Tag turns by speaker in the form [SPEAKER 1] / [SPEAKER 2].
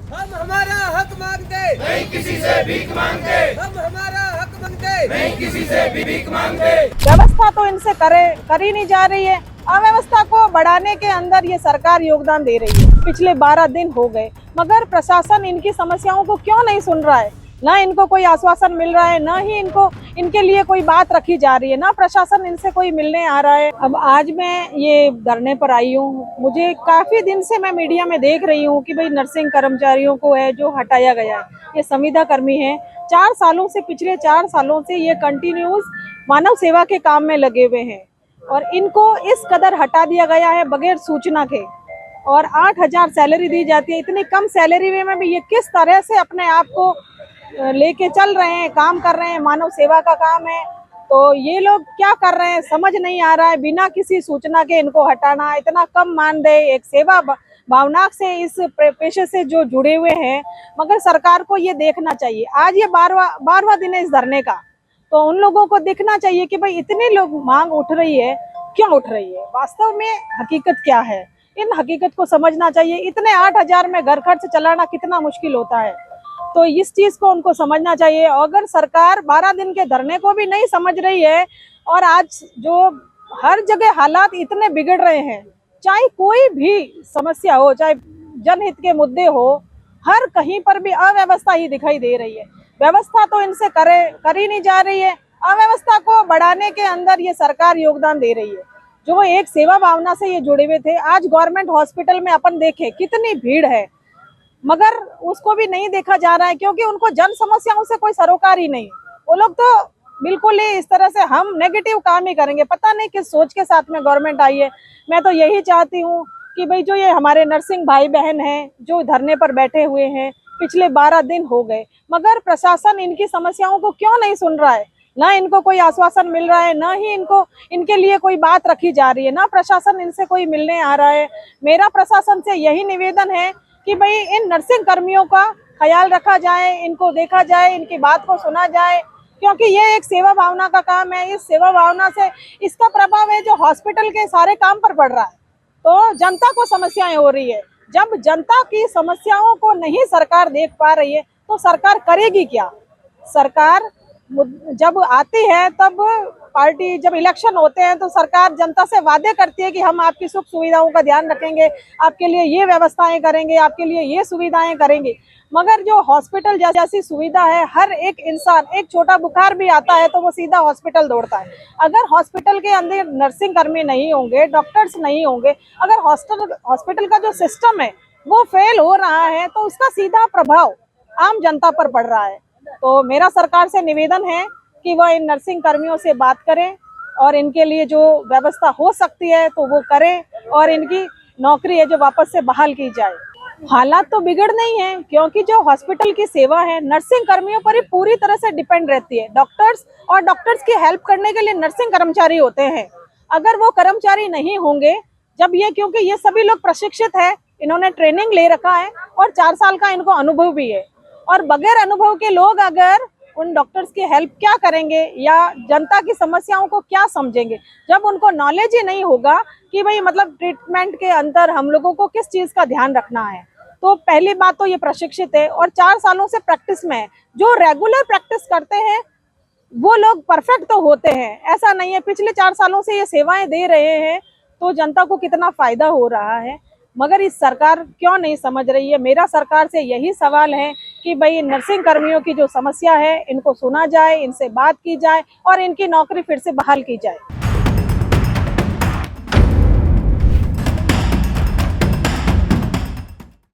[SPEAKER 1] हम हमारा हक मांगते
[SPEAKER 2] नहीं किसी से भीख मांगते,
[SPEAKER 1] हम हमारा हक मांगते
[SPEAKER 2] नहीं किसी से भीख मांगते।
[SPEAKER 3] व्यवस्था तो इनसे करी नहीं जा रही है। अव्यवस्था को बढ़ाने के अंदर ये सरकार योगदान दे रही है। पिछले 12 दिन हो गए मगर प्रशासन इनकी समस्याओं को क्यों नहीं सुन रहा है। ना इनको कोई आश्वासन मिल रहा है, ना ही इनको इनके लिए कोई बात रखी जा रही है, ना प्रशासन इनसे कोई मिलने आ रहा है। अब आज मैं ये धरने पर आई हूँ। मुझे काफी दिन से मैं मीडिया में देख रही हूँ कि भाई नर्सिंग कर्मचारियों को है जो हटाया गया है, ये संविदा कर्मी है। 4 सालों से, पिछले 4 सालों से ये कंटिन्यूस मानव सेवा के काम में लगे हुए हैं और इनको इस कदर हटा दिया गया है बगैर सूचना के। और 8,000 सैलरी दी जाती है। इतनी कम सैलरी में भी ये किस तरह से अपने आप को लेके चल रहे हैं, काम कर रहे हैं। मानव सेवा का काम है तो ये लोग क्या कर रहे हैं समझ नहीं आ रहा है। बिना किसी सूचना के इनको हटाना, इतना कम मानदेय, एक सेवा भावना से इस पेशे से जो जुड़े हुए हैं। मगर सरकार को ये देखना चाहिए। आज ये 12वां दिन है इस धरने का, तो उन लोगों को देखना चाहिए कि भाई इतने लोग मांग उठ रही है, क्यों उठ रही है, वास्तव में हकीकत क्या है। इन हकीकत को समझना चाहिए। इतने 8,000 में घर खर्च चलाना कितना मुश्किल होता है, तो इस चीज को उनको समझना चाहिए। अगर सरकार 12 दिन के धरने को भी नहीं समझ रही है और आज जो हर जगह हालात इतने बिगड़ रहे हैं, चाहे कोई भी समस्या हो, चाहे जनहित के मुद्दे हो, हर कहीं पर भी अव्यवस्था ही दिखाई दे रही है। व्यवस्था तो इनसे करी नहीं जा रही है। अव्यवस्था को बढ़ाने के अंदर ये सरकार योगदान दे रही है। जो एक सेवा भावना से ये जुड़े हुए थे, आज गवर्नमेंट हॉस्पिटल में अपन देखे कितनी भीड़ है, मगर उसको भी नहीं देखा जा रहा है क्योंकि उनको जन समस्याओं से कोई सरोकार ही नहीं। वो लोग तो बिल्कुल ही इस तरह से हम नेगेटिव काम ही करेंगे। पता नहीं किस सोच के साथ में गवर्नमेंट आई है। मैं तो यही चाहती हूँ कि भाई जो ये हमारे नर्सिंग भाई बहन हैं जो धरने पर बैठे हुए हैं, पिछले 12 दिन हो गए मगर प्रशासन इनकी समस्याओं को क्यों नहीं सुन रहा है। ना इनको कोई आश्वासन मिल रहा है, ना ही इनके लिए कोई बात रखी जा रही है, ना प्रशासन इनसे कोई मिलने आ रहा है। मेरा प्रशासन से यही निवेदन है कि भाई इन नर्सिंग कर्मियों का ख्याल रखा जाए, इनको देखा जाए, इनकी बात को सुना जाए, क्योंकि ये एक सेवा भावना का काम है। इस सेवा भावना से इसका प्रभाव है जो हॉस्पिटल के सारे काम पर पड़ रहा है। तो जनता को समस्याएं हो रही है। जब जनता की समस्याओं को नहीं सरकार देख पा रही है तो सरकार करेगी क्या। सरकार जब आती है, तब पार्टी, जब इलेक्शन होते हैं तो सरकार जनता से वादे करती है कि हम आपकी सुख सुविधाओं का ध्यान रखेंगे, आपके लिए ये व्यवस्थाएं करेंगे, आपके लिए ये सुविधाएं करेंगे। मगर जो हॉस्पिटल जैसी सुविधा है, हर एक इंसान, एक छोटा बुखार भी आता है तो वो सीधा हॉस्पिटल दौड़ता है। अगर हॉस्पिटल के अंदर नर्सिंग कर्मी नहीं होंगे, डॉक्टर्स नहीं होंगे, अगर हॉस्पिटल का जो सिस्टम है वो फेल हो रहा है तो उसका सीधा प्रभाव आम जनता पर पड़ रहा है। तो मेरा सरकार से निवेदन है कि वह इन नर्सिंग कर्मियों से बात करें और इनके लिए जो व्यवस्था हो सकती है तो वो करें और इनकी नौकरी है जो वापस से बहाल की जाए। हालात तो बिगड़ नहीं है क्योंकि जो हॉस्पिटल की सेवा है नर्सिंग कर्मियों पर ही पूरी तरह से डिपेंड रहती है। डॉक्टर्स की हेल्प करने के लिए नर्सिंग कर्मचारी होते हैं। अगर वो कर्मचारी नहीं होंगे, जब ये, क्योंकि ये सभी लोग प्रशिक्षित है, इन्होंने ट्रेनिंग ले रखा है और 4 साल का इनको अनुभव भी है, और बगैर अनुभव के लोग अगर उन डॉक्टर्स की हेल्प क्या करेंगे या जनता की समस्याओं को क्या समझेंगे, जब उनको नॉलेज ही नहीं होगा कि भाई मतलब ट्रीटमेंट के अंदर हम लोगों को किस चीज का ध्यान रखना है। तो पहली बात तो ये प्रशिक्षित है और 4 सालों से प्रैक्टिस में है। जो रेगुलर प्रैक्टिस करते हैं वो लोग परफेक्ट तो होते हैं, ऐसा नहीं है। पिछले 4 सालों से ये सेवाएं दे रहे हैं तो जनता को कितना फायदा हो रहा है, मगर इस सरकार क्यों नहीं समझ रही है। मेरा सरकार से यही सवाल है कि भाई नर्सिंग कर्मियों की जो समस्या है इनको सुना जाए, इनसे बात की जाए और इनकी नौकरी फिर से बहाल की जाए।